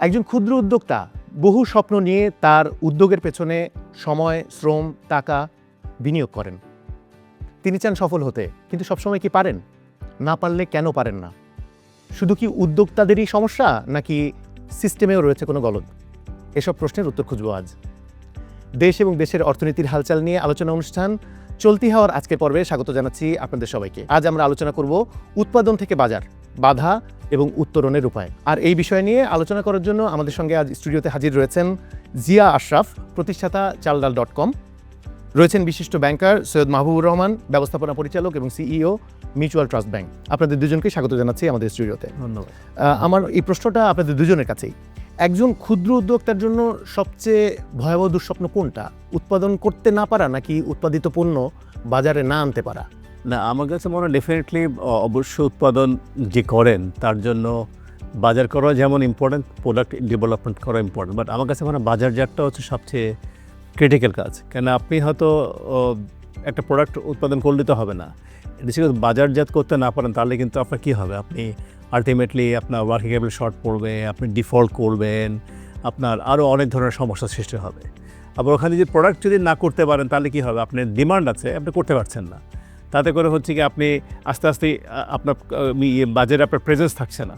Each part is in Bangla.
একজন ক্ষুদ্র উদ্যোক্তা বহু স্বপ্ন নিয়ে তার উদ্যোগের পেছনে সময়, শ্রম, টাকা বিনিয়োগ করেন। তিনি চান সফল হতে, কিন্তু সবসময় কি পারেন? না পারলে কেন পারেন না? শুধু কি উদ্যোক্তাদেরই সমস্যা, নাকি সিস্টেমেও রয়েছে কোনো গলদ? এসব প্রশ্নের উত্তর খুঁজব আজ। দেশ এবং দেশের অর্থনীতির হালচাল নিয়ে আলোচনা অনুষ্ঠান চলতি হওয়ার আজকের পর্বে স্বাগত জানাচ্ছি আপনাদের সবাইকে। আজ আমরা আলোচনা করব উৎপাদন থেকে বাজার, বাধা এবং উত্তরণের উপায়। আর এই বিষয় নিয়ে আলোচনা করার জন্য আমাদের সঙ্গে আজ স্টুডিওতে হাজির রয়েছেন জিয়া আশরাফ, প্রতিষ্ঠাতা চালডাল.com, রয়েছেন বিশিষ্ট ব্যাংকার সৈয়দ মাহবুবুর রহমান, ব্যবস্থাপনা পরিচালক এবং সিইও, মিউচুয়াল ট্রাস্ট ব্যাংক। আপনাদের দুজনকে স্বাগত জানাচ্ছি আমাদের স্টুডিওতে। ধন্যবাদ। আমার এই প্রশ্নটা আপনাদের দুজনের কাছেই। একজন ক্ষুদ্র উদ্যোক্তার জন্য সবচেয়ে ভয়াবহ দুঃস্বপ্ন কোনটা? উৎপাদন করতে না পারা, নাকি উৎপাদিত পণ্য বাজারে না আনতে পারা? না, আমার কাছে মনে হয় ডেফিনেটলি অবশ্য উৎপাদন যে করেন তার জন্য বাজার করা যেমন ইম্পর্টেন্ট, প্রোডাক্ট ডেভেলপমেন্ট করা ইম্পর্টেন্ট, বাট আমার কাছে মনে হয় বাজারজাতটা হচ্ছে সবচেয়ে ক্রিটিক্যাল কাজ। কেন আপনি হয়তো একটা প্রোডাক্ট উৎপাদন করলে তো হবে না, বাজারজাত করতে না পারেন তাহলে কিন্তু আপনার কী হবে? আপনি আলটিমেটলি আপনার ওয়ার্কিং ক্যাপিটাল শর্ট পড়বে, আপনি ডিফল্ট করবেন, আপনার আরও অনেক ধরনের সমস্যার সৃষ্টি হবে। আবার ওখানে যে প্রোডাক্ট যদি না করতে পারেন তাহলে কী হবে? আপনার ডিমান্ড আছে, আপনি করতে পারছেন না, তাতে করে হচ্ছে কি আপনি আস্তে আস্তে আপনার বাজারে আপনার প্রেজেন্স থাকছে না।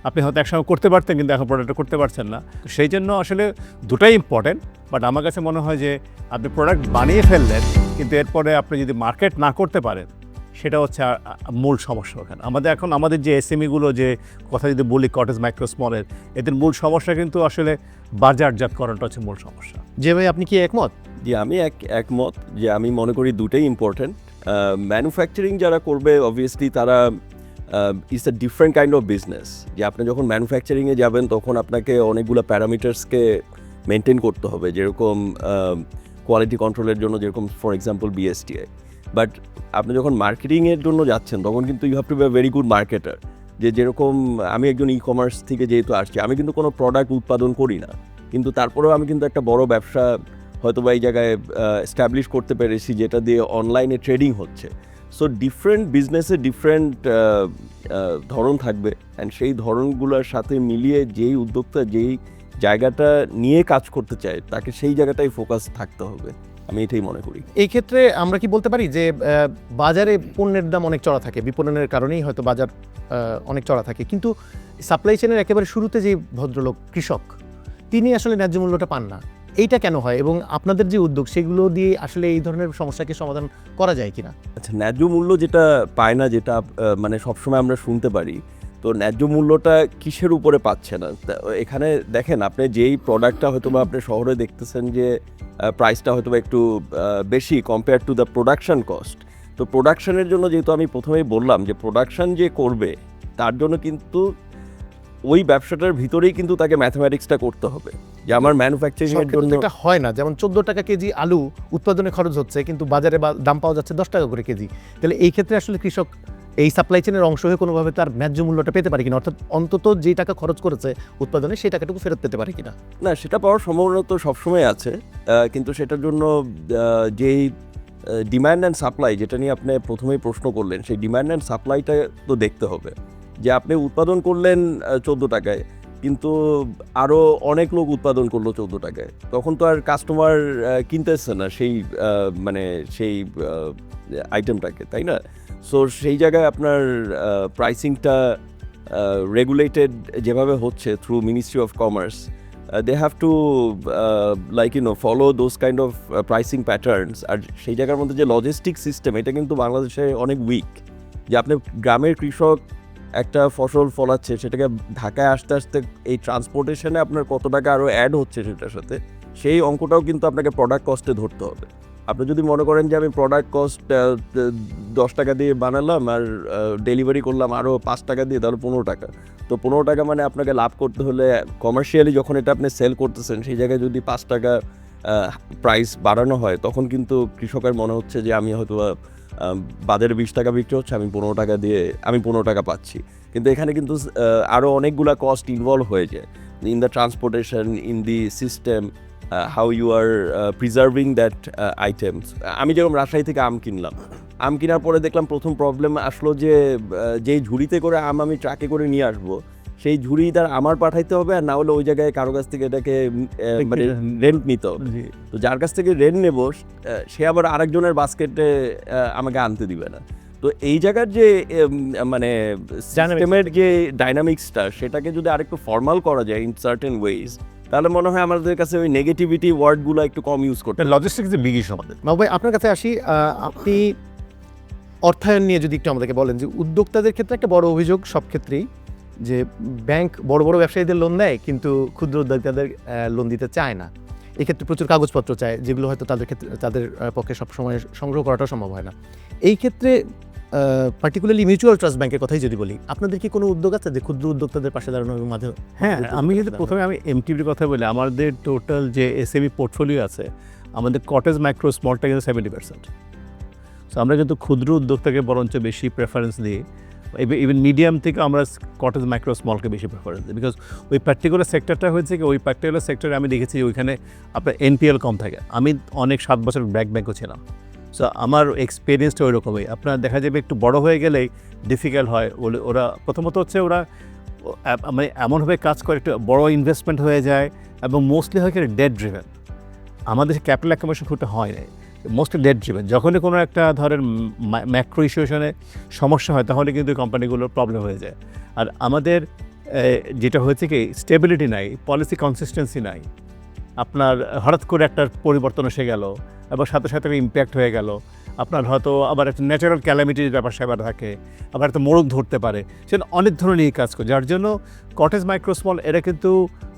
আপনি হয়তো একসময় করতে পারতেন কিন্তু এখন প্রোডাক্টটা করতে পারছেন না। সেই জন্য আসলে দুটাই ইম্পর্টেন্ট, বাট আমার কাছে মনে হয় যে আপনি প্রোডাক্ট বানিয়ে ফেললেন কিন্তু এরপরে আপনি যদি মার্কেট না করতে পারেন সেটা হচ্ছে মূল সমস্যা। ওখানে আমাদের যে এসএমইগুলো, যে কথা যদি বলি কটেজ, মাইক্রো, স্মলের, এদের মূল সমস্যা কিন্তু আসলে বাজারজাত করাটা হচ্ছে মূল সমস্যা। যে ভাই, আপনি কি একমত? জি, আমি একমত যে আমি মনে করি দুটোই ইম্পর্টেন্ট। ম্যানুফ্যাকচারিং যারা করবে অবভিয়াসলি তারা it's a different kind of business. যে আপনি যখন ম্যানুফ্যাকচারিংয়ে যাবেন তখন আপনাকে অনেকগুলো প্যারামিটার্সকে মেনটেন করতে হবে, যেরকম কোয়ালিটি কন্ট্রোলের জন্য, যেরকম ফর এক্সাম্পল বিএসটিআই। বাট আপনি যখন মার্কেটিংয়ের জন্য যাচ্ছেন তখন কিন্তু you have to be a very good marketer. যেরকম আমি একজন ই কমার্স থেকে যেহেতু আসছি, আমি কিন্তু কোনো প্রোডাক্ট উৎপাদন করি না, কিন্তু তারপরেও আমি কিন্তু একটা বড় ব্যবসা হয়তো বা এই জায়গায় এস্টাবলিশ করতে পেরেছি, যেটা দিয়ে অনলাইনে ট্রেডিং হচ্ছে। সো ডিফারেন্ট বিজনেসে ডিফারেন্ট ধরন থাকবে, অ্যান্ড সেই ধরনগুলোর সাথে মিলিয়ে যেই উদ্যোক্তা যেই জায়গাটা নিয়ে কাজ করতে চায় তাকে সেই জায়গাটাই ফোকাস থাকতে হবে, আমি এটাই মনে করি। এই ক্ষেত্রে আমরা কি বলতে পারি যে বাজারে পণ্যের দাম অনেক চড়া থাকে, বিপণনের কারণেই হয়তো বাজার অনেক চড়া থাকে, কিন্তু সাপ্লাই চেনের একেবারে শুরুতে যে ভদ্রলোক কৃষক, তিনি আসলে ন্যায্য মূল্যটা পান না? এইটা কেন হয়, এবং আপনাদের যে উদ্যোগ সেগুলো দিয়ে আসলে এই ধরনের সমস্যাকে সমাধান করা যায় কিনা? আচ্ছা, ন্যায্য মূল্য যেটা পায় না, যেটা মানে সবসময় আমরা শুনতে পারি, তো ন্যায্য মূল্যটা কিসের উপরে পাচ্ছে না? এখানে দেখেন, আপনি যেই প্রোডাক্টটা হয়তো বা আপনি শহরে দেখতেছেন যে প্রাইসটা হয়তো বা একটু বেশি compare to the production cost. তো প্রোডাকশনের জন্য, যেহেতু আমি প্রথমেই বললাম যে প্রোডাকশন যে করবে তার জন্য কিন্তু ওই ব্যবসাটার ভিতরেই কিন্তু তাকে ম্যাথমেটিক্সটা করতে হবে, যে আমার ম্যানুফ্যাকচারিং এর জন্য এটা হয় না। যেমন 14 টাকা কেজি আলু উৎপাদনে খরচ হচ্ছে, কিন্তু বাজারে দাম পাওয়া যাচ্ছে 10 টাকা করে কেজি। তাহলে এই ক্ষেত্রে আসলে কৃষক এই সাপ্লাই চেনের অংশ হয়ে কোনোভাবে তার ন্যায্য মূল্যটা পেতে পারে কিনা, অর্থাৎ অন্তত যে টাকা খরচ করেছে উৎপাদনে সেই টাকাটুকু ফেরত পেতে পারে কিনা? না, সেটা পাওয়ার সম্ভাবনা তো সবসময় আছে, কিন্তু সেটার জন্য যেই ডিমান্ড অ্যান্ড সাপ্লাই, যেটা নিয়ে আপনি প্রথমেই প্রশ্ন করলেন, সেই ডিমান্ড অ্যান্ড সাপ্লাইটা তো দেখতে হবে। যে আপনি উৎপাদন করলেন 14 টাকায়, কিন্তু আরও অনেক লোক উৎপাদন করলো 14 টাকায়, তখন তো আর কাস্টমার কিনতেছে না সেই আইটেমটাকে, তাই না? সো সেই জায়গায় আপনার প্রাইসিংটা রেগুলেটেড যেভাবে হচ্ছে through ministry of commerce, they have to follow those kind of pricing patterns. আর সেই জায়গার মধ্যে যে লজিস্টিক সিস্টেম, এটা কিন্তু বাংলাদেশে অনেক উইক। যে আপনি গ্রামের কৃষক একটা ফসল ফলাচ্ছে, সেটাকে ঢাকায় আসতে আসতে এই ট্রান্সপোর্টেশনে আপনার কত টাকা আরও অ্যাড হচ্ছে সেটার সাথে, সেই অঙ্কটাও কিন্তু আপনাকে প্রোডাক্ট কস্টে ধরতে হবে। আপনি যদি মনে করেন যে আমি প্রোডাক্ট কস্ট 10 টাকা দিয়ে বানালাম আর ডেলিভারি করলাম আরও 5 টাকা দিয়ে, তাহলে 15 টাকা। তো 15 টাকা মানে আপনাকে লাভ করতে হলে, কমার্শিয়ালি যখন এটা আপনি সেল করতেছেন সেই জায়গায় যদি 5 টাকা প্রাইস বাড়ানো হয়, তখন কিন্তু কৃষকের মনে হচ্ছে যে আমি হয়তো বাজারে 20 টাকা বিক্রি হচ্ছে, আমি 15 টাকা দিয়ে আমি 15 টাকা পাচ্ছি। কিন্তু এখানে কিন্তু আরও অনেকগুলা কস্ট ইনভলভ হয়ে যায়, in the transportation, in the system, how you are preserving that items. আমি যেরকম রাজশাহী থেকে আম কিনলাম, আম কেনার পরে দেখলাম প্রথম প্রবলেম আসলো যে যেই ঝুড়িতে করে আম আমি ট্রাকে করে নিয়ে আসবো, সেই ঝুড়ি তার আমার পাঠাইতে হবে, আর না হলে ওই জায়গায় কারো কাছ থেকে এটাকে মানে রেন্ট নিতে হবে। জি। তো যার কাছ থেকে রেন্ট নেব সে আবার আরেকজনের বাস্কেটে আমাকে আনতে দিবে না। তো এই জায়গার যে মানে সিস্টেমের যে ডাইনামিক্সটা, সেটাকে যদি আরেকটু ফর্মাল করা যায় ইন সার্টেন ওয়েজ, তাহলে মনে হয় আমাদের কাছে ওই নেগেটিভিটি ওয়ার্ডগুলো একটু কম ইউজ করতে। লজিস্টিক্স ইজ বিগ ইস্যু আমাদের। মাহবুব ভাই, আপনার কাছে আসি। আপনি অর্থায়ন নিয়ে যদি একটু আমাদেরকে বলেন, যে উদ্যোক্তাদের ক্ষেত্রে একটা বড় অভিযোগ সব ক্ষেত্রেই, যে ব্যাংক বড় বড় ব্যবসায়ীদের লোন দেয় কিন্তু ক্ষুদ্র উদ্যোক্তাদের লোন দিতে চায় না। এক্ষেত্রে প্রচুর কাগজপত্র চায়, যেগুলো হয়তো তাদের ক্ষেত্রে তাদের পক্ষে সবসময় সংগ্রহ করাটাও সম্ভব হয় না। এই ক্ষেত্রে পার্টিকুলারলি মিউচুয়াল ট্রাস্ট ব্যাংকের কথাই যদি বলি, আপনাদের কি কোনো উদ্যোগ আছে যে ক্ষুদ্র উদ্যোক্তাদের পাশে দাঁড়ানোর মাঝে? হ্যাঁ, আমি যদি প্রথমে এমটিভির কথা বলি, আমাদের টোটাল যে এসএমই পোর্টফোলিও আছে, আমাদের কটেজ মাইক্রো স্মলটা কিন্তু 70%। সো আমরা কিন্তু ক্ষুদ্র উদ্যোক্তাকে বরঞ্চ বেশি প্রেফারেন্স দিই। ইভেন মিডিয়াম থেকে আমরা কটেজ মাইক্রো স্মলকে বেশি প্রেফারেন্স দিই, বিকজ ওই পার্টিকুলার সেক্টরটা হয়েছে কি, ওই পার্টিকুলার সেক্টরে আমি দেখেছি ওইখানে আপনার এনপিএল কম থাকে। আমি অনেক 7 বছর ব্যাংকও ছিলাম, সো আমার এক্সপিরিয়েন্সটা ওই রকমই। আপনার দেখা যাবে একটু বড় হয়ে গেলেই ডিফিকাল্ট হয়। ওরা প্রথমত হচ্ছে ওরা মানে এমনভাবে কাজ করে, একটু বড় ইনভেস্টমেন্ট হয়ে যায়, এবং মোস্টলি হয় কি ডেট ড্রিভেন। আমাদের ক্যাপিটাল অ্যাকোমোডেশন খুবটা হয় না, মোস্টলি ডেট ড্রিভেন। যখনই কোনো একটা ধরেন ম্যাক্রো ইস্যুশনে সমস্যা হয়, তাহলে কিন্তু কোম্পানিগুলোর প্রবলেম হয়ে যায়। আর আমাদের যেটা হয়েছে কি, স্টেবিলিটি নাই, পলিসি কনসিস্টেন্সি নাই। আপনার হঠাৎ করে একটা পরিবর্তন এসে গেল এবং সাথে সাথে ইম্প্যাক্ট হয়ে গেল। আপনার হয়তো আবার একটা ন্যাচারাল ক্যালামিটির ব্যাপার স্যাপার থাকে, আবার একটা মোড়ক ধরতে পারে, সেটা অনেক ধরনের কাজ করে। যার জন্য কটেজ মাইক্রো স্মল এরা কিন্তু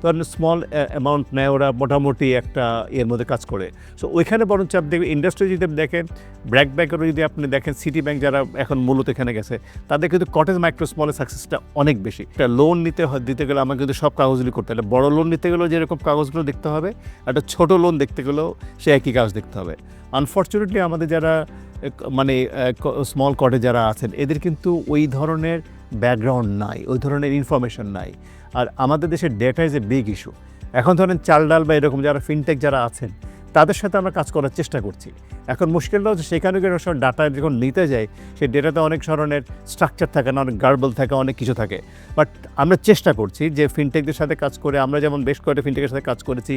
ধরেন স্মল অ্যামাউন্ট নেয়, ওরা মোটামুটি একটা এর মধ্যে কাজ করে। সো ওইখানে বরঞ্চ আপনি দেখবেন ইন্ডাস্ট্রি যদি দেখেন, ব্র্যাক ব্যাংকেরও যদি আপনি দেখেন, সিটি ব্যাংক যারা এখন মূলত এখানে গেছে, তাদের কিন্তু কটেজ মাইক্রো স্মলের সাকসেসটা অনেক বেশি। একটা লোন দিতে গেলে আমাকে কিন্তু সব কাগজগুলি করতে হবে। বড় লোন নিতে গেলেও যেরকম কাগজগুলো দেখতে হবে, একটা ছোট লোন দেখতে গেলেও সে একই কাগজ দেখতে হবে। আনফর্চুনেটলি আমাদের যারা মানে স্মল কটে যারা আছেন, এদের কিন্তু ওই ধরনের ব্যাকগ্রাউন্ড নাই, ওই ধরনের ইনফরমেশন নাই। আর আমাদের দেশের data is a big issue. এখন ধরেন চাল ডাল বা এরকম যারা ফিনটেক যারা আছেন, তাদের সাথে আমরা কাজ করার চেষ্টা করছি। এখন মুশকিলটা হচ্ছে সেখানে গিয়ে সব ডাটা যখন নিতে যাই, সেই ডেটাতে অনেক ধরনের স্ট্রাকচার থাকে না, অনেক গার্বল থাকে, অনেক কিছু থাকে। বাট আমরা চেষ্টা করছি যে ফিনটেকদের সাথে কাজ করে, আমরা যেমন বেশ কয়েকটা ফিনটেকের সাথে কাজ করেছি,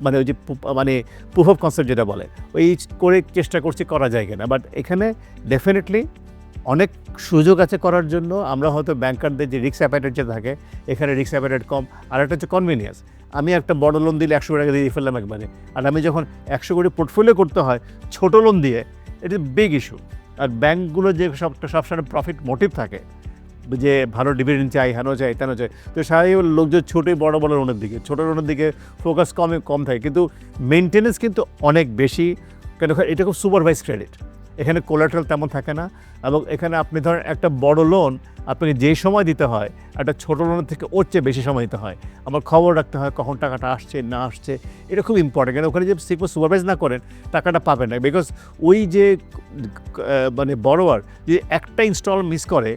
মানে ওই যে মানে প্রুফ অফ কনসেপ্ট যেটা বলে, ওই করে চেষ্টা করছি করা যায় কিনা। বাট এখানে ডেফিনেটলি অনেক সুযোগ আছে করার জন্য। আমরা হয়তো ব্যাংকারদের যে রিস্ক অ্যাপাইটেট যে থাকে, এখানে রিস্ক অ্যাপাইটেট কম। আর একটা হচ্ছে কনভিনিয়েন্স। আমি একটা বড় লোন দিলে 100 টাকা দিয়ে ফেললাম একবারে, আর আমি যখন 100 কোটি পোর্টফোলিও করতে হয় ছোট লোন দিয়ে, এটা বিগ ইস্যু। আর ব্যাংকগুলো যে সবসময় প্রফিট মোটিভ থাকে, যে ভালো ডিভিডেন্ড চাই, হেন চাই, তেন চাই, তো স্বাভাবিক লোকজন ছোটোই বড় বড় লোনের দিকে, ছোটো লোনের দিকে ফোকাস কম থাকে, কিন্তু মেনটেনেন্স কিন্তু অনেক বেশি। কেন এটা খুব সুপারভাইজ ক্রেডিট, এখানে কোলাটারাল তেমন থাকে না। এবং এখানে আপনি ধরেন একটা বড় লোন আপনাকে যেই সময় দিতে হয়, একটা ছোটো লোনের থেকে ওর চেয়ে বেশি সময় দিতে হয়। আমার খবর রাখতে হয় কখন টাকাটা আসছে না আসছে, এটা খুব ইম্পর্টেন্ট। কেন ওখানে যে সুপারভাইজ না করেন, টাকাটা পাবেন না। বিকজ ওই যে মানে বড়োয়ার যে একটা ইনস্টল মিস করে,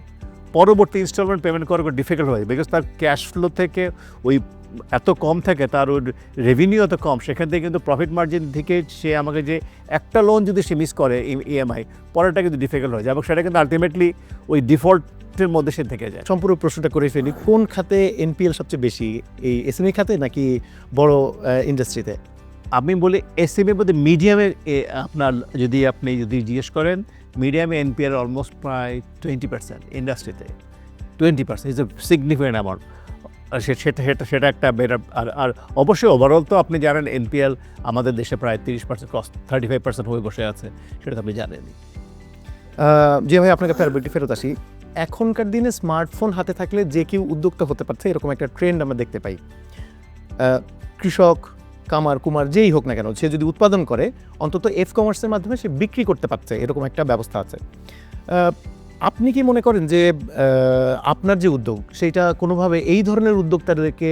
পরবর্তী ইনস্টলমেন্ট পেমেন্ট করা ডিফিকাল্ট হয়, বিকজ তার ক্যাশ ফ্লো থেকে ওই এত কম থাকে, তার ওর রেভিনিউ এত কম, সেখান থেকে কিন্তু প্রফিট মার্জিন থেকে সে আমাকে যে একটা লোন যদি সে মিস করে ইএমআই, পরেরটা কিন্তু ডিফিকাল্ট হয়ে যায়, এবং সেটা কিন্তু আলটিমেটলি ওই ডিফল্টের মধ্যে সে থেকে যায়। সম্পূর্ণ প্রশ্নটা করে ফেলি, কোন খাতে এনপিএল সবচেয়ে বেশি, এই এসএমই খাতে নাকি বড় ইন্ডাস্ট্রিতে? আমি বলি এসএমই মধ্যে মিডিয়ামে, আপনার যদি জিজ্ঞেস করেন, মিডিয়ামে এনপিএল অলমোস্ট প্রায় 20%, ইন্ডাস্ট্রিতে 20% ইজ এ সিগনিফিকেন্ট অ্যামাউন্ট। সেটা একটা বেটার। আর অবশ্যই ওভারঅল তো আপনি জানেন এনপিএল আমাদের দেশে প্রায় 30% ক্রস 35% হয়ে বসে আছে, সেটা তো আপনি জানেনই। যে ভাই আপনাকে ফেরত আসি, এখনকার দিনে স্মার্টফোন হাতে থাকলে যে কেউ উদ্যোক্তা হতে পারছে, এরকম একটা ট্রেন্ড আমরা দেখতে পাই। কৃষক, কামার কুমার যেই হোক না কেন, সে যদি উৎপাদন করে, অন্তত এফ কমার্সের মাধ্যমে সে বিক্রি করতে পারছে, এরকম একটা ব্যবস্থা আছে। আপনি কি মনে করেন যে আপনার যে উদ্যোগ, সেইটা কোনোভাবে এই ধরনের উদ্যোক্তাদেরকে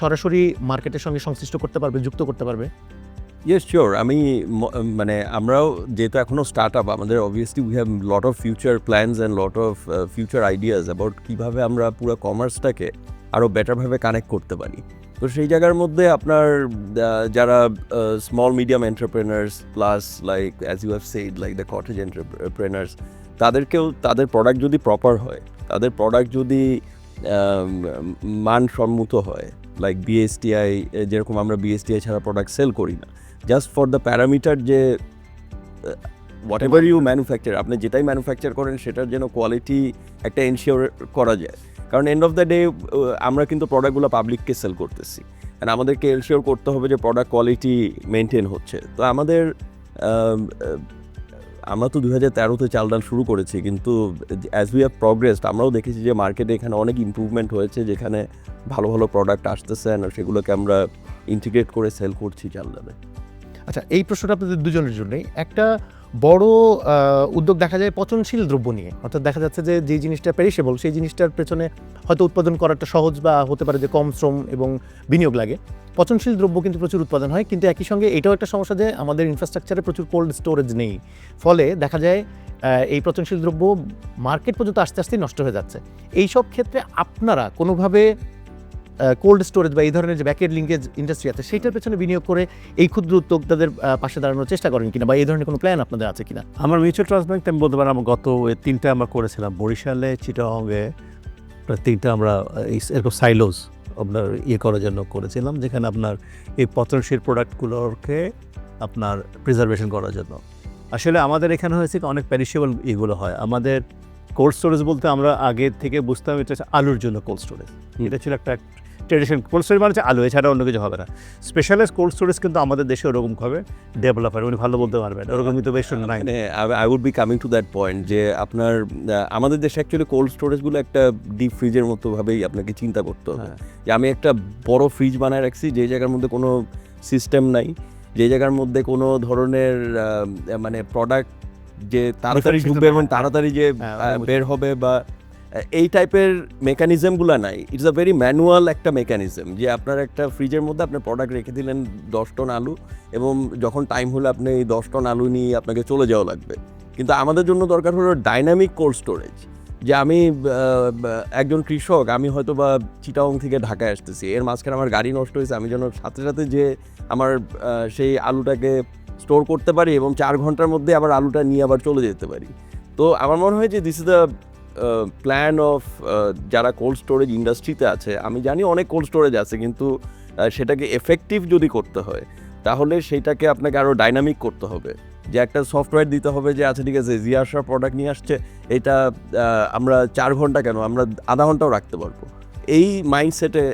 সরাসরি মার্কেটের সঙ্গে সংশ্লিষ্ট করতে পারবে, যুক্ত করতে পারবে? Yes sure. আমি মানে আমরাও যেহেতু এখনও স্টার্ট আপ, আমাদের obviously we have lot of future plans and lot of future ideas about কীভাবে আমরা পুরো কমার্সটাকে আরও বেটারভাবে কানেক্ট করতে পারি। তো সেই জায়গার মধ্যে আপনার যারা small medium entrepreneurs plus like as you have said like the cottage entrepreneurs, তাদেরকেও তাদের প্রোডাক্ট যদি প্রপার হয়, তাদের প্রোডাক্ট যদি মানসম্মত হয়, লাইক বিএসটিআই, যেরকম আমরা বিএসটিআই ছাড়া প্রোডাক্ট সেল করি না, জাস্ট ফর দ্য প্যারামিটার যে হোয়াট এভার ইউ ম্যানুফ্যাকচার, আপনি যেটাই ম্যানুফ্যাকচার করেন সেটার যেন কোয়ালিটি একটা এনশিওর করা যায়। কারণ এন্ড অফ দ্য ডে আমরা কিন্তু প্রোডাক্টগুলো পাবলিককে সেল করতেছি, অ্যান্ড আমাদেরকে এনশিওর করতে হবে যে প্রোডাক্ট কোয়ালিটি মেনটেন হচ্ছে। তো আমরা তো 2013-তে চাল ডাল শুরু করেছি, কিন্তু অ্যাজ উই হ্যাভ প্রগ্রেসড আমরাও দেখেছি যে মার্কেটে এখানে অনেক ইমপ্রুভমেন্ট হয়েছে, যেখানে ভালো ভালো প্রোডাক্ট আসতেছে আর সেগুলোকে আমরা ইন্টিগ্রেট করে সেল করছি চাল ডালে। আচ্ছা, এই প্রশ্নটা আপনাদের দুজনের জন্যই। একটা বড় উদ্যোগ দেখা যায় পচনশীল দ্রব্য নিয়ে, অর্থাৎ দেখা যাচ্ছে যে যে জিনিসটা পেরিশেবল সেই জিনিসটার পেছনে হয়তো উৎপাদন করাটা সহজ বা হতে পারে যে কম শ্রম এবং বিনিয়োগ লাগে। পচনশীল দ্রব্য কিন্তু প্রচুর উৎপাদন হয়, কিন্তু একই সঙ্গে এটাও একটা সমস্যা যে আমাদের ইনফ্রাস্ট্রাকচারে প্রচুর কোল্ড স্টোরেজ নেই, ফলে দেখা যায় এই পচনশীল দ্রব্য মার্কেট পর্যন্ত আস্তে আস্তে নষ্ট হয়ে যাচ্ছে। এই সব ক্ষেত্রে আপনারা কোনোভাবে কোল্ড স্টোরেজ বা এই ধরনের যে ব্যাকের লিঙ্কেজ ইন্ডাস্ট্রি আছে সেইটার পেছনে বিনিয়োগ করে এই ক্ষুদ্র উদ্যোক্তাদের পাশে দাঁড়ানোর চেষ্টা করেন কিনা, বা এই ধরনের কোনো প্ল্যান আপনাদের আছে কিনা? আমার মিউচুয়াল ট্রাস্ট ব্যাংক আমি বলতে পারি, আমার গত 3টা আমরা করেছিলাম, বরিশালে, চিটাগংয়ে, প্রায় 3টা আমরা এরকম সাইলোজ আপনার করার জন্য করেছিলাম, যেখানে আপনার এই পচনশীল প্রোডাক্টগুলোকে আপনার প্রিজার্ভেশন করার জন্য। আসলে আমাদের এখানে হয়েছে কি অনেক প্যারিশেবল এগুলো হয়। আমাদের কোল্ড স্টোরেজ বলতে আমরা আগে থেকে বুঝতাম এটা হচ্ছে আলুর জন্য কোল্ড স্টোরেজ, এটা ছিল একটা ট্রেডিশন। কোল্ড স্টোরেজ মানে হচ্ছে আলু, এছাড়া অন্য কিছু হবে না। স্পেশালাইজ কোল্ড স্টোরেজ কিন্তু আমাদের দেশে ওরকমভাবে ডেভেলপ হয়, উনি ভালো বলতে পারবেন, ওরকম কিন্তু বেশ নাই। I would be coming to that point যে আপনার আমাদের দেশে অ্যাকচুয়ালি কোল্ড স্টোরেজগুলো একটা ডিপ ফ্রিজের মতো ভাবেই আপনাকে চিন্তা করতে হবে। যে আমি একটা বড় ফ্রিজ বানায় রাখছি যে জায়গার মধ্যে কোনো সিস্টেম নাই, যে জায়গার মধ্যে কোনো ধরনের মানে প্রোডাক্ট যে তাড়াতাড়ি ঢুকবে এবং তাড়াতাড়ি যে বের হবে বা এই টাইপের মেকানিজমগুলো নাই। ইটস আ ভেরি ম্যানুয়াল একটা মেকানিজম, যে আপনার একটা ফ্রিজের মধ্যে আপনার প্রোডাক্ট রেখে দিলেন 10 টন আলু, এবং যখন টাইম হলে আপনি এই 10 টন আলু নিয়ে আপনাকে চলে যাওয়া লাগবে। কিন্তু আমাদের জন্য দরকার হলো ডাইনামিক কোল্ড স্টোরেজ, যে আমি একজন কৃষক, আমি হয়তো বা চিটাগং থেকে ঢাকায় আসতেছি, এর মাঝখানে আমার গাড়ি নষ্ট হয়েছে, আমি যেন সাথে সাথে যে আমার সেই আলুটাকে স্টোর করতে পারি এবং 4 ঘন্টার মধ্যে আবার আলুটা নিয়ে আবার চলে যেতে পারি। তো আমার মনে হয় যে this is the plan of যারা কোল্ড স্টোরেজ ইন্ডাস্ট্রিতে আছে। আমি জানি অনেক কোল্ড স্টোরেজ আছে, কিন্তু সেটাকে এফেক্টিভ যদি করতে হয় তাহলে সেইটাকে আপনাকে আরও ডাইনামিক করতে হবে, যে একটা সফটওয়্যার দিতে হবে যে আচ্ছা ঠিক আছে, জিয়াশা প্রোডাক্ট নিয়ে আসছে, এটা আমরা 4 ঘন্টা কেন, আমরা আধা ঘন্টাও রাখতে পারবো। এই মাইন্ডসেটে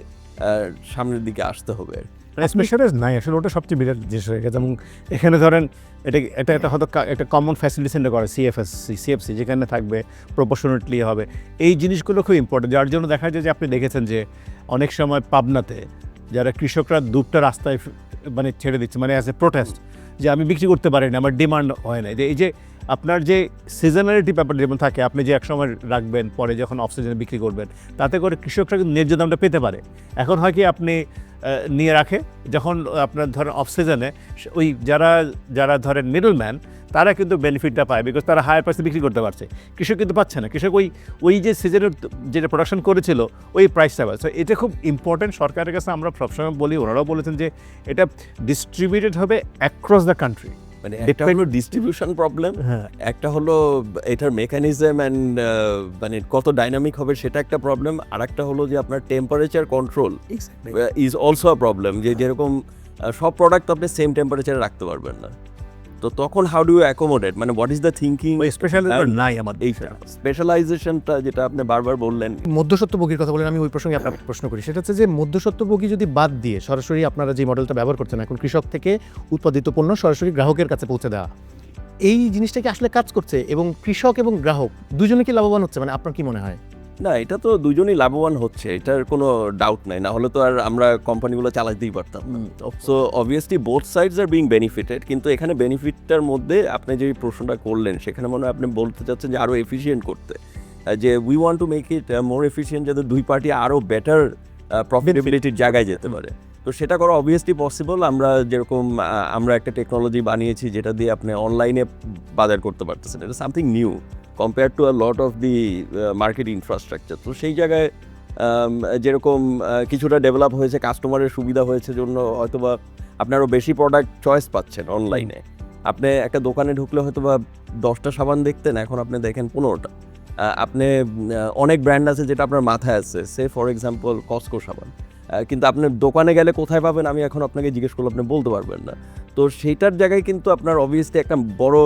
সামনের দিকে আসতে হবে। স্পেশালাইজ নাই আসলে, ওটা সবচেয়ে বিরাট জিনিস হয়ে গেছে। এবং এখানে ধরেন এটা হয়তো একটা কমন ফ্যাসিলিটি সেন্টার করে সিএফসি, যেখানে থাকবে প্রপোর্শনেটলি হবে। এই জিনিসগুলো খুব ইম্পর্টেন্ট, যার জন্য দেখা যায় যে আপনি দেখেছেন যে অনেক সময় পাবনাতে যারা কৃষকরা দুধটা রাস্তায় মানে ছেড়ে দিচ্ছে, মানে অ্যাজ এ প্রোটেস্ট, যে আমি বিক্রি করতে পারি না, আমার ডিমান্ড হয় না। এই যে আপনার যে সিজনালিটি ব্যাপার যেমন থাকে, আপনি যে একসময় রাখবেন, পরে যখন অফ সিজনে বিক্রি করবেন, তাতে করে কৃষকরা কিন্তু ন্যায্য দামটা পেতে পারে। এখন হয় কি, আপনি নিয়ে রাখে, যখন আপনার ধরেন অফ সিজনে ওই যারা ধরেন মিডলম্যান, তারা কিন্তু বেনিফিটটা পায়, বিকজ তারা হায়ার প্রাইসে বিক্রি করতে পারছে। কৃষক কিন্তু পাচ্ছে না, কৃষক ওই যে সিজনের যেটা প্রোডাকশন করেছিল ওই প্রাইসটা পায়। সো এটা খুব ইম্পর্টেন্ট সরকারের কাছে। আমরা সবসময় বলি, ওনারাও বলেছেন যে এটা ডিস্ট্রিবিউটেড হবে অ্যাক্রস দ্য কান্ট্রি। মানে একটা হলো ডিস্ট্রিবিউশন প্রবলেম, একটা হলো এটার মেকানিজম অ্যান্ড মানে কত ডাইনামিক হবে সেটা একটা প্রবলেম, আর একটা হলো যে আপনার temperature control is also a problem. যে যেরকম সব প্রোডাক্ট আপনি সেম টেম্পারেচারে রাখতে পারবেন না, তো তখন হাউ ডু ইউ অ্যাকোমোডেট, মানে হোয়াট ইজ দ্য থিঙ্কিং? নাই আমাদের এই স্পেশালাইজেশনটা যেটা আপনি বারবার বললেন। মধ্যস্বত্বভোগীর কথা বলেন, আমি ওই প্রসঙ্গে আপনাকে প্রশ্ন করি। সেটা হচ্ছে যে মধ্যস্বত্বভোগী যদি বাদ দিয়ে সরাসরি আপনারা যে মডেলটা ব্যবহার করছেন এখন, কৃষক থেকে উৎপাদিত পণ্য সরাসরি গ্রাহকের কাছে পৌঁছে দেওয়া, এই জিনিসটা কি আসলে কাজ করছে এবং কৃষক এবং গ্রাহক দুজনে কি লাভবান হচ্ছে? মানে আপনার কি মনে হয়? না, এটা তো দুজনেই লাভবান হচ্ছে, এটার কোনো ডাউট নাই, না হলে তো আর আমরা কোম্পানিগুলো চালাতেই পারতাম। So obviously both sides are being benefited, কিন্তু এখানে বেনিফিটটার মধ্যে আপনি যে প্রশ্নটা করলেন সেখানে মনে হয় আপনি বলতে চাচ্ছেন যে আরও এফিসিয়েন্ট করতে, যে we want to make it more efficient, যাতে দুই পার্টি আরও বেটার প্রফিটেবিলিটির জায়গায় যেতে পারে। তো সেটা করা অবভিয়াসলি পসিবল। আমরা যেরকম আমরা একটা টেকনোলজি বানিয়েছি যেটা দিয়ে আপনি অনলাইনে বাজার করতে পারতেছেন, এটা something new compare to a lot of the market infrastructure. তো সেই জায়গায় যেরকম কিছুটা ডেভেলপ হয়েছে, কাস্টমারের সুবিধা হয়েছে জন্য হয়তোবা আপনারও বেশি প্রোডাক্ট চয়েস পাচ্ছেন অনলাইনে। আপনি একটা দোকানে ঢুকলে হয়তোবা 10টা সাবান দেখতেন, এখন আপনি দেখেন 15টা। আপনি অনেক ব্র্যান্ড আছে যেটা আপনার মাথায় আছে, সে ফর এক্সাম্পল কসকো সাবান, কিন্তু আপনি দোকানে গেলে কোথায় পাবেন আমি এখন আপনাকে জিজ্ঞেস করলে আপনি বলতে পারবেন না। তো সেইটার জায়গায় কিন্তু আপনার অবভিয়াসলি একটা বড়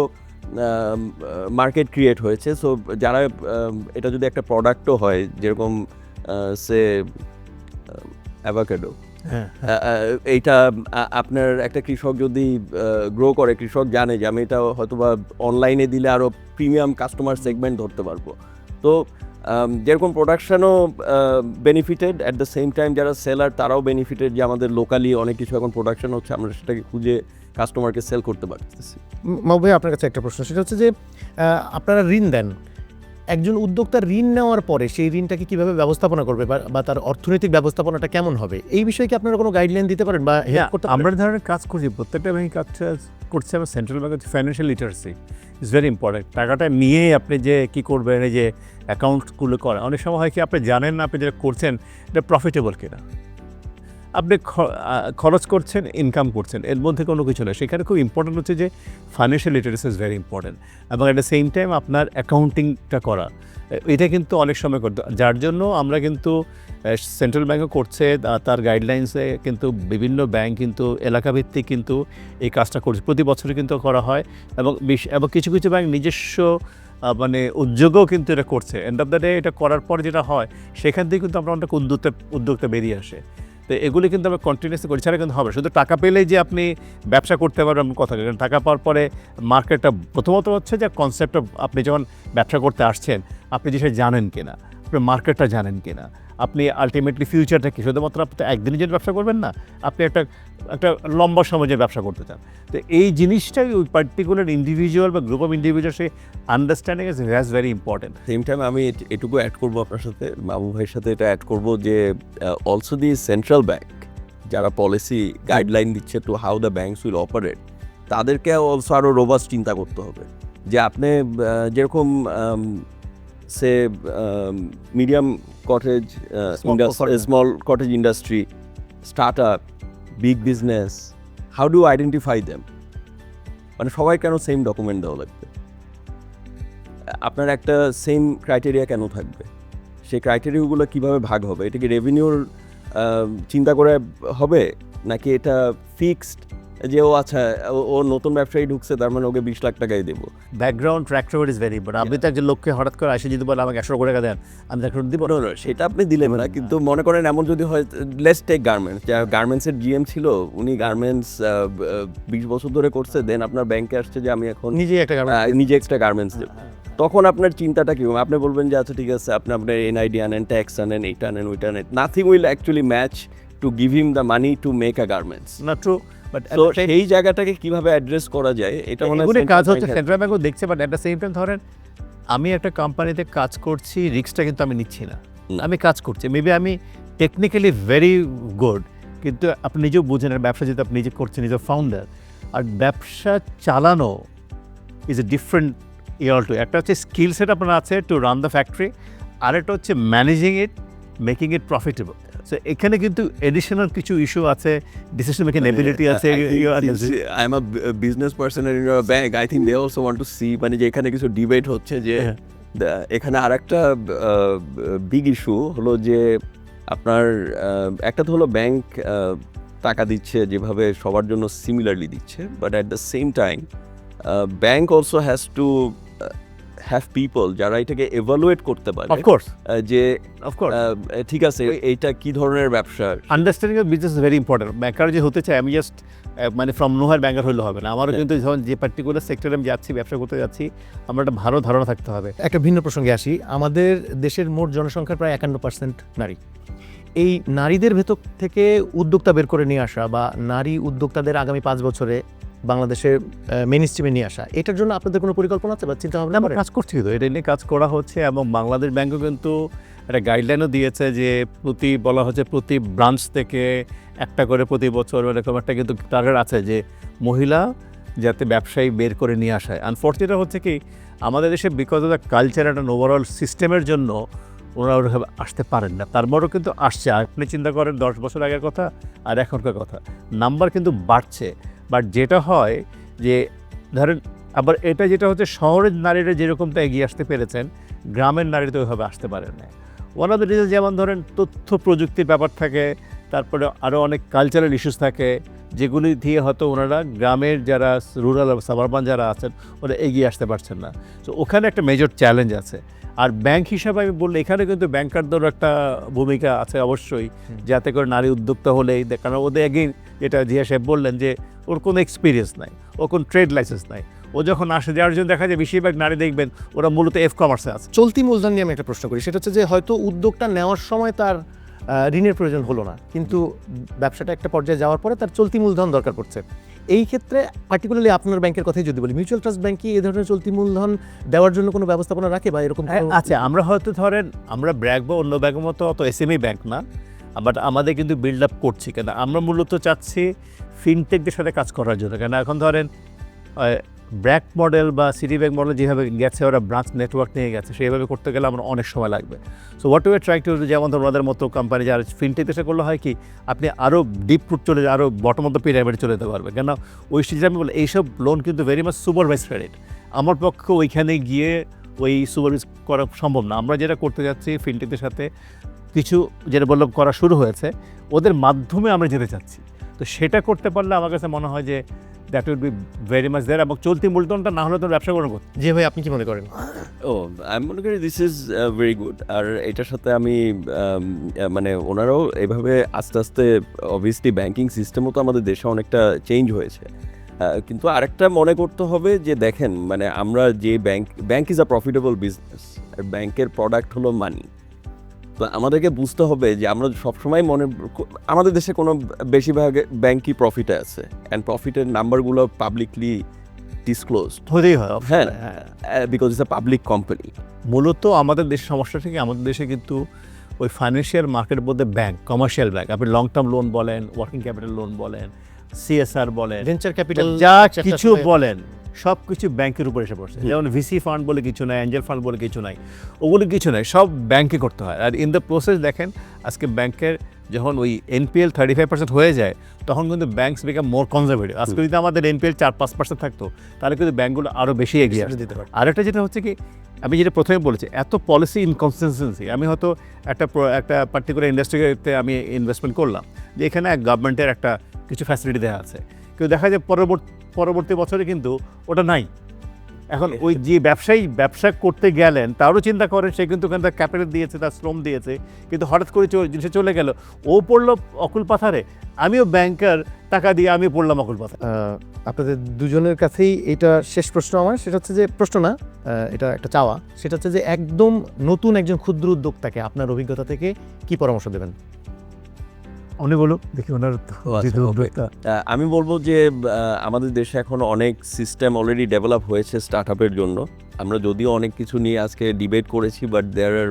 মার্কেট ক্রিয়েট হয়েছে। সো যারা এটা যদি একটা প্রোডাক্টও হয়, যেরকম সে অ্যাভোকাডো, হ্যাঁ এইটা আপনার একটা কৃষক যদি গ্রো করে, কৃষক জানে যে আমি এটা হয়তোবা অনলাইনে দিলে আরও প্রিমিয়াম কাস্টমার সেগমেন্ট ধরতে পারবো। তো যেরকম প্রোডাকশনও benefited, at the same time যারা সেলার তারাও বেনিফিটেড, যে আমাদের লোকালি অনেক কিছু এখন প্রোডাকশন হচ্ছে, আমরা সেটাকে খুঁজে কাস্টমারকে সেল করতে পারতেছি। মাহবুব ভাই, আপনার কাছে একটা প্রশ্ন, সেটা হচ্ছে যে আপনারা ঋণ দেন, একজন উদ্যোক্তা ঋণ নেওয়ার পরে সেই ঋণটাকে কিভাবে ব্যবস্থাপনা করবে বা তার অর্থনৈতিক ব্যবস্থাপনাটা কেমন হবে, এই বিষয়ে কি আপনারা কোনো গাইডলাইন দিতে পারেন বা হেল্প করতে পারেন? আমরা ধরনের কাজ করছি, প্রত্যেকটা ব্যাংক কাজটা করছে। আমার সেন্ট্রাল ব্যাংক হচ্ছে financial literacy is very important. টাকাটা নিয়ে আপনি যে কী করবেন, এই যে অ্যাকাউন্টগুলো করা, অনেক সময় হয় কি আপনি জানেন না আপনি যেটা করছেন এটা প্রফিটেবল কিনা। আপনি খরচ করছেন, ইনকাম করছেন, এর মধ্যে কোনো কিছু নয়। সেখানে খুব ইম্পর্টেন্ট হচ্ছে যে financial literacy is very important, এবং অ্যাট দ্য সেম টাইম আপনার অ্যাকাউন্টিংটা করা, এটা কিন্তু অনেক সময় করতে, যার জন্য আমরা কিন্তু সেন্ট্রাল ব্যাংকও করছে, তার গাইডলাইন্সে কিন্তু বিভিন্ন ব্যাংক কিন্তু এলাকাভিত্তিক কিন্তু এই কাজটা করছে, প্রতি বছরই কিন্তু করা হয়। এবং কিছু কিছু ব্যাংক নিজস্ব মানে উদ্যোগও কিন্তু এটা করছে। এন্ড অফ দ্য ডে এটা করার পর যেটা হয়, সেখান থেকে কিন্তু আমরা অনেক উদ্যোক্তা বেরিয়ে আসে। তো এগুলি কিন্তু আমরা কন্টিনিউসলি করি, ছাড়া কিন্তু হবে। শুধু টাকা পেলেই যে আপনি ব্যবসা করতে পারবেন এমন কথা, কারণ টাকা পাওয়ার পরে মার্কেটটা প্রথমত হচ্ছে যে কনসেপ্টটা, আপনি যখন ব্যবসা করতে আসছেন আপনি যেটা জানেন কিনা, আপনি মার্কেটটা জানেন কিনা, আপনি আলটিমেটলি ফিউচারটা কি, শুধুমাত্র আপনি তো একদিনের জন্য ব্যবসা করবেন না, আপনি একটা লম্বা সময়ে ব্যবসা করতে চান। তো এই জিনিসটাই ওই পার্টিকুলার ইন্ডিভিজুয়াল বা গ্রুপ অফ ইন্ডিভিজুয়াল সেই understanding is very important. Same time আমি এটুকু অ্যাড করবো আপনার সাথে, মাহবুব ভাইয়ের সাথে এটা অ্যাড করবো যে অলসো দি সেন্ট্রাল ব্যাংক যারা পলিসি গাইডলাইন দিচ্ছে to how the banks will operate, তাদেরকে অলসো আরও রোবাস্ট চিন্তা করতে হবে। যে আপনি যেরকম সে medium cottage, small cottage industry, start up, big business, how do identify them? মানে সবাই কেন সেম ডকুমেন্ট দেওয়া লাগবে? আপনার একটা সেম ক্রাইটেরিয়া কেন থাকবে? সেই ক্রাইটেরিয়াগুলো কীভাবে ভাগ হবে? এটা কি রেভিনিউর চিন্তা করে হবে, নাকি এটা ফিক্সড যে ও আচ্ছা ও নতুন ব্যবসায়ী ঢুকছে তার মানে ওকে 20 লাখ টাকাই দেবো? Background track record is very important. আপনি তো একজন লোককে হঠাৎ করে আসে যদি বলে আমাকে 100 টাকা দেন, আমি ট্র্যাক রেকর্ড দিব? সেটা আপনি দিলেন না, কিন্তু মনে করেন এমন যদি হয়, লেটস টেক গার্মেন্টস, যা গার্মেন্টসের জিএম ছিল, উনি গার্মেন্টস 20 বছর ধরে করছে, দেন আপনার ব্যাংকে আসছে যে আমি এখন নিজেই একটা নিজে এক্সট্রা গার্মেন্টস দেব। তখন আপনার চিন্তাটা কী? আপনি বলবেন যে আচ্ছা ঠিক আছে, আপনি আপনার এনআইডি আনেন, ট্যাক্স আনেন, এইটা আনেন, ওইটা আনেন, nothing will actually match to give him the money to make a garments. না ট্রু, বাট তো সেই জায়গাটাকে কিভাবে অ্যাড্রেস করা যায়, এটা মনে হয় কাজ হচ্ছে সেন্ট্রাল ব্যাংকও দেখছে। But at the same time ধরেন আমি একটা কোম্পানিতে কাজ করছি, রিস্কটা কিন্তু আমি নিচ্ছি না, আমি কাজ করছি, মেবি আমি টেকনিক্যালি ভেরি গুড, কিন্তু আপনি নিজেও বুঝেন আর ব্যবসা যেহেতু আপনি নিজে করছেন, নিজের ফাউন্ডার, আর ব্যবসা চালানো is a different year too. একটা হচ্ছে স্কিল সেট আপনার আছে টু রান দ্য ফ্যাক্টরি, আরেকটা হচ্ছে managing it, making it profitable. So এখানে কিন্তু এডিশনাল কিছু ইস্যু আছে, ডিসিশন মেকিং এবিলিটি আছে। I am a business person in your bank, I think they also want to see, মানে যে এখানে কিছু ডিবেট হচ্ছে যে এখানে আর একটা বিগ ইস্যু হলো যে আপনার একটা তো হলো ব্যাংক টাকা দিচ্ছে যেভাবে সবার জন্য সিমিলারলি দিচ্ছে, but at the same time bank also has to have people যারা এটাকে এভালুয়েট করতে পারে, অফকোর্স যে অফকোর্স ঠিক আছে এইটা কি ধরনের ব্যবসা। Understanding of business is very important. Banker যে হতে চাই আমি জাস্ট মানে ফ্রম নোহার ব্যাংকার হলে হবে না, আমারও কিন্তু যখন যে পার্টিকুলার সেক্টরে আমি যাচ্ছি, ব্যবসা করতে যাচ্ছি, আমার একটা ভালো ধারণা থাকতে হবে। একটা ভিন্ন প্রসঙ্গে আসি, আমাদের দেশের মোট জনসংখ্যার প্রায় 51% নারী। এই নারীদের ভেতর থেকে উদ্যোক্তা বের করে নিয়ে আসা বা নারী উদ্যোক্তাদের আগামী 5 বছরে বাংলাদেশের মেইন স্ট্রিমে নিয়ে আসা, এটার জন্য আপনাদের কোনো পরিকল্পনা আছে বা চিন্তা ভাবনা? আমরা কাজ করছি, তো এটা নিয়ে কাজ করা হচ্ছে, এবং বাংলাদেশ ব্যাংকও কিন্তু একটা গাইডলাইনও দিয়েছে যে বলা হচ্ছে প্রতি ব্রাঞ্চ থেকে একটা করে প্রতি বছর এরকম একটা কিন্তু টার্গেট আছে যে মহিলা যাতে ব্যবসায়ী বের করে নিয়ে আসায়। আনফর্চুনেট হচ্ছে কি আমাদের দেশে বিকজ অফ দ্য কালচার একটা ওভারঅল সিস্টেমের জন্য ওরা ওরকম আসতে পারেন না, তারপরেও কিন্তু আসছে। আপনি চিন্তা করেন 10 বছর আগের কথা আর এখনকার কথা, নাম্বার কিন্তু বাড়ছে। বাট যেটা হয় যে ধরেন আবার এটা যেটা হচ্ছে শহরের নারীরা যেরকমটা এগিয়ে আসতে পেরেছেন, গ্রামের নারী তো ওইভাবে আসতে পারে না। ওয়ান অফ দ্য রিজন যেমন ধরেন তথ্য প্রযুক্তির ব্যাপার থাকে, তারপরে আরও অনেক কালচারাল ইস্যুস থাকে, যেগুলি দিয়ে হয়তো ওনারা গ্রামের যারা রুরাল সাবারবান যারা আছেন ওরা এগিয়ে আসতে পারছেন না। তো ওখানে একটা মেজর চ্যালেঞ্জ আছে। আর ব্যাংক হিসাবে আমি বললে এখানে কিন্তু ব্যাংকারদেরও একটা ভূমিকা আছে অবশ্যই, যাতে করে নারী উদ্যোক্তা হলেই, কারণ ওদের এগেইন যেটা জিয়া সাহেব বললেন যে ওর কোনো এক্সপিরিয়েন্স নাই, ওর কোনো ট্রেড লাইসেন্স নাই, ও যখন আসে যার জন্য দেখা যায় বেশিরভাগ নারী দেখবেন ওরা মূলত কমার্সে আছে। চলতি মূলধন নিয়ে আমি একটা প্রশ্ন করি, সেটা হচ্ছে যে হয়তো উদ্যোগটা নেওয়ার সময় তার ঋণের প্রয়োজন হলো না, কিন্তু ব্যবসাটা একটা পর্যায়ে যাওয়ার পরে তার চলতি মূলধন দরকার পড়ছে। এই ক্ষেত্রে পার্টিকুলারলি আপনার ব্যাংকের কথাই যদি বলি, মিউচুয়াল ট্রাস্ট ব্যাংক কি এই ধরনের চলতি মূলধন দেওয়ার জন্য কোনো ব্যবস্থাপনা রাখে বা এরকম আচ্ছা, আমরা হয়তো ধরেন আমরা ব্র্যাক বা অন্য ব্যাংকের মতো অত এসএমই ব্যাংক না, বাট আমাদের কিন্তু বিল্ড আপ করছি, কেন আমরা মূলত চাচ্ছি ফিনটেকদের সাথে কাজ করার জন্য। কেন এখন ধরেন ব্র্যাক মডেল বা সিটি ব্যাংক মডেল যেভাবে গেছে, ওরা ব্রাঞ্চ নেটওয়ার্ক নিয়ে গেছে, সেইভাবে করতে গেলে আমার অনেক সময় লাগবে। So what you are trying to, যেমন ধরুন ওদের মতো কোম্পানি যারা ফিনটেক দেশে করলে হয় কি, আপনি আরও ডিপ রুট চলে আরও বটম অফ দ্য পিরামিডে চলে যেতে পারবে। কেন ওই স্টেজে আমি বলি এইসব লোন কিন্তু ভেরি মাচ সুপারভাইজ ক্রেডিট, আমার পক্ষে ওইখানে গিয়ে ওই সুপারভাইজ করা সম্ভব না। আমরা যেটা করতে যাচ্ছি ফিনটেকদের সাথে কিছু যেটা বললাম করা শুরু হয়েছে, ওদের মাধ্যমে আমরা যেতে চাচ্ছি। তো সেটা করতে পারলে আমার কাছে মনে হয় যে that will be very much there, এবং চলতি মূলধনটা না হলে তো ব্যবসা করবো। যে ভাই আপনি কি মনে করেন? আমি মনে করি দিস ইজ ভেরি গুড। আর এটার সাথে আমি মানে ওনারাও এভাবে আস্তে আস্তে, অবভিয়াসলি ব্যাংকিং সিস্টেমও তো আমাদের দেশে অনেকটা চেঞ্জ হয়েছে, কিন্তু আরেকটা মনে করতে হবে যে দেখেন, মানে আমরা যে bank is a profitable business, আর ব্যাংকের প্রোডাক্ট হলো মানি। তো আমাদেরকে বুঝতে হবে যে আমরা সবসময় আমাদের দেশে কোনো বেশিরভাগ ব্যাংকই প্রফিটে আছে, অ্যান্ড প্রফিটের নাম্বারগুলো পাবলিকলি ডিসক্লোজড হতেই হয়। হ্যাঁ, because it's a public company. মূলত আমাদের দেশের সমস্যা থেকে আমাদের দেশে কিন্তু ওই ফাইন্যান্সিয়াল মার্কেটের মধ্যে ব্যাংক, কমার্শিয়াল ব্যাংক, আপনি লং টার্ম লোন বলেন, ওয়ার্কিং ক্যাপিটাল লোন বলেন, সিএসআর বলেন, ভেঞ্চার ক্যাপিটাল, যা কিছু বলেন সব কিছু ব্যাংকের উপর এসে পড়ছে। যেমন ভিসি ফান্ড বলে কিছু নাই, অ্যাঞ্জেল ফান্ড বলে কিছু নাই, ওগুলো কিছু নাই, সব ব্যাংকে করতে হয়। আর ইন দ্য প্রসেস দেখেন আজকে ব্যাংকের যখন ওই এনপিএল 35% হয়ে যায়, তখন কিন্তু ব্যাংকস বিকাম মোর কনজারভেটিভ। আজকে যদি আমাদের এনপিএল 4-5% থাকতো, তাহলে কিন্তু ব্যাংকগুলো আরও বেশি এগিয়ে দিতে পারে। আরেকটা যেটা হচ্ছে কি, আমি যেটা প্রথমে বলেছি, এত পলিসি ইনকনসিস্টেন্সি। আমি হয়তো একটা পার্টিকুলার ইন্ডাস্ট্রিতে আমি ইনভেস্টমেন্ট করলাম, যে এখানে গভর্নমেন্টের একটা কিছু ফ্যাসিলিটি দেওয়া আছে, কিন্তু দেখা যায় পরবর্তী বছরে কিন্তু ওটা নাই। এখন ওই যে ব্যবসা করতে গেলেন তারও চিন্তা করেন, সে কিন্তু তার ক্যাপিটাল দিয়েছে, তার শ্রম দিয়েছে, কিন্তু হঠাৎ করে জিনিসে চলে গেল, ও পড়লো অকুল পাথারে, আমিও ব্যাংকার টাকা দিয়ে আমি পড়লাম অকুল পাথারে। আপনাদের দুজনের কাছেই এটা শেষ প্রশ্ন আমার, সেটা হচ্ছে যে প্রশ্ন না, এটা একটা চাওয়া, সেটা হচ্ছে যে একদম নতুন একজন ক্ষুদ্র উদ্যোক্তাকে আপনার অভিজ্ঞতা থেকে কি পরামর্শ দেবেন? উনি বলুক, দেখি ওনার আমি বলবো যে আমাদের দেশে এখন অনেক সিস্টেম অলরেডি ডেভেলপ হয়েছে স্টার্টআপের জন্য। আমরা যদিও অনেক কিছু নিয়ে আজকে ডিবেট করেছি, বাট দেয়ার আর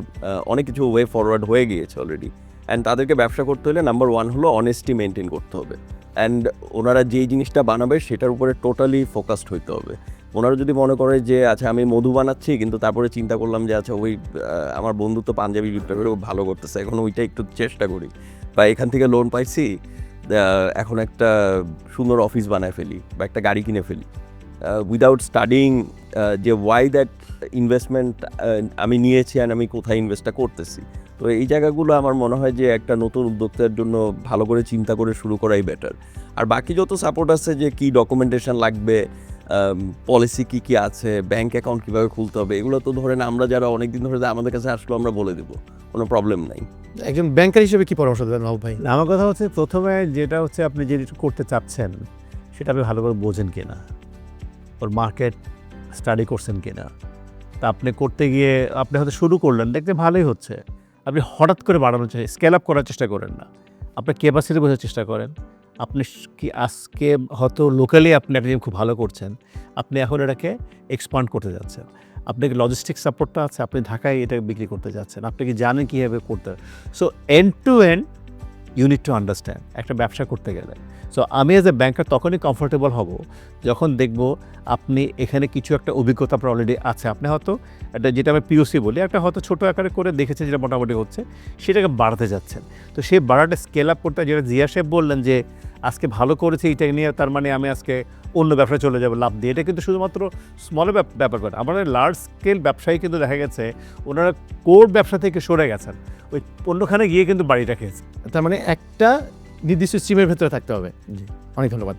অনেক কিছু ওয়ে ফরওয়ার্ড হয়ে গিয়েছে অলরেডি। অ্যান্ড তাদেরকে ব্যবসা করতে হলে নাম্বার 1 হলো অনেস্টি মেনটেন করতে হবে, অ্যান্ড ওনারা যেই জিনিসটা বানাবে সেটার উপরে টোটালি ফোকাসড হইতে হবে। ওনারা যদি মনে করে যে আচ্ছা আমি মধু বানাচ্ছি, কিন্তু তারপরে চিন্তা করলাম যে আচ্ছা ওই আমার বন্ধু তো পাঞ্জাবি জুটটা করে ভালো করতেছে, এখন ওইটা একটু চেষ্টা করি, বা এখান থেকে লোন পাইছি এখন একটা সুন্দর অফিস বানায় ফেলি বা একটা গাড়ি কিনে ফেলি, উইদাউট স্টাডিং যে ওয়াই দ্যাট ইনভেস্টমেন্ট আমি নিয়েছি অ্যান্ড আমি কোথায় ইনভেস্টটা করতেছি। তো এই জায়গাগুলো আমার মনে হয় যে একটা নতুন উদ্যোক্তার জন্য ভালো করে চিন্তা করে শুরু করাই বেটার। আর বাকি যত সাপোর্ট আছে, যে কি ডকুমেন্টেশন লাগবে, পলিসি কী কী আছে, ব্যাঙ্ক অ্যাকাউন্ট কীভাবে খুলতে হবে, এগুলো তো ধরেন আমরা যারা অনেক দিন ধরে আমাদের কাছে আসলো আমরা বলে দেবো, কোনো প্রবলেম নাই। একজন ব্যাংকার হিসেবে কি পরামর্শ দেবেন মাহবুব ভাই? আমার কথা হচ্ছে, প্রথমে যেটা হচ্ছে আপনি যেটা করতে চাচ্ছেন সেটা আপনি ভালো করে বোঝেন কিনা, ওর মার্কেট স্টাডি করছেন কিনা। তা আপনি করতে গিয়ে আপনি হয়তো শুরু করলেন, দেখতে ভালোই হচ্ছে, আপনি হঠাৎ করে বাড়ানোর চেষ্টা, স্কেল আপ করার চেষ্টা করেন না, আপনার ক্যাপাসিটি বোঝার চেষ্টা করেন। আপনি কি আজকে হয়তো লোকালি আপনি একটা জিনিস খুব ভালো করছেন, আপনি এখন এটাকে এক্সপান্ড করতে যাচ্ছেন, আপনাকে লজিস্টিক সাপোর্টটা আছে, আপনি ঢাকায় এটা বিক্রি করতে যাচ্ছেন, আপনি কি জানেন কীভাবে করতে। So end to end you need to understand একটা ব্যবসা করতে গেলে। সো আমি অ্যাজ এ ব্যাংকার তখনই কমফোর্টেবল হব যখন দেখব আপনি এখানে কিছু একটা অভিজ্ঞতা আপনার অলরেডি আছে, আপনি হয়তো একটা, যেটা আমি পিওসি বলি, একটা হয়তো ছোটো আকারে করে দেখেছেন যেটা মোটামুটি হচ্ছে, সেটাকে বাড়াতে যাচ্ছেন। তো সেই বাড়াটা স্কেল আপ করতে, যেটা জিয়া সাহেব বললেন যে আজকে ভালো করেছে এইটা নিয়ে, তার মানে আমি আজকে অন্য ব্যবসায় চলে যাবে লাভ দিয়ে। এটা কিন্তু শুধুমাত্র স্মলের ব্যাপার করে, আমাদের লার্জ স্কেল ব্যবসায়ী কিন্তু দেখা গেছে ওনারা কোর ব্যবসা থেকে সরে গেছেন, ওই অন্যখানে গিয়ে কিন্তু বাড়িটা খেয়েছে। তার মানে একটা নির্দিষ্ট স্ট্রিমের ভেতরে থাকতে হবে। জি। অনেক ধন্যবাদ।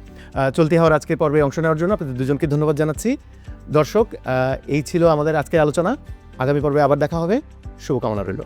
চলতি হওয়ার আজকের পর্বে অংশ নেওয়ার জন্য আপনাদের দুজনকে ধন্যবাদ জানাচ্ছি। দর্শক, এই ছিল আমাদের আজকের আলোচনা। আগামী পর্বে আবার দেখা হবে। শুভকামনা রইল।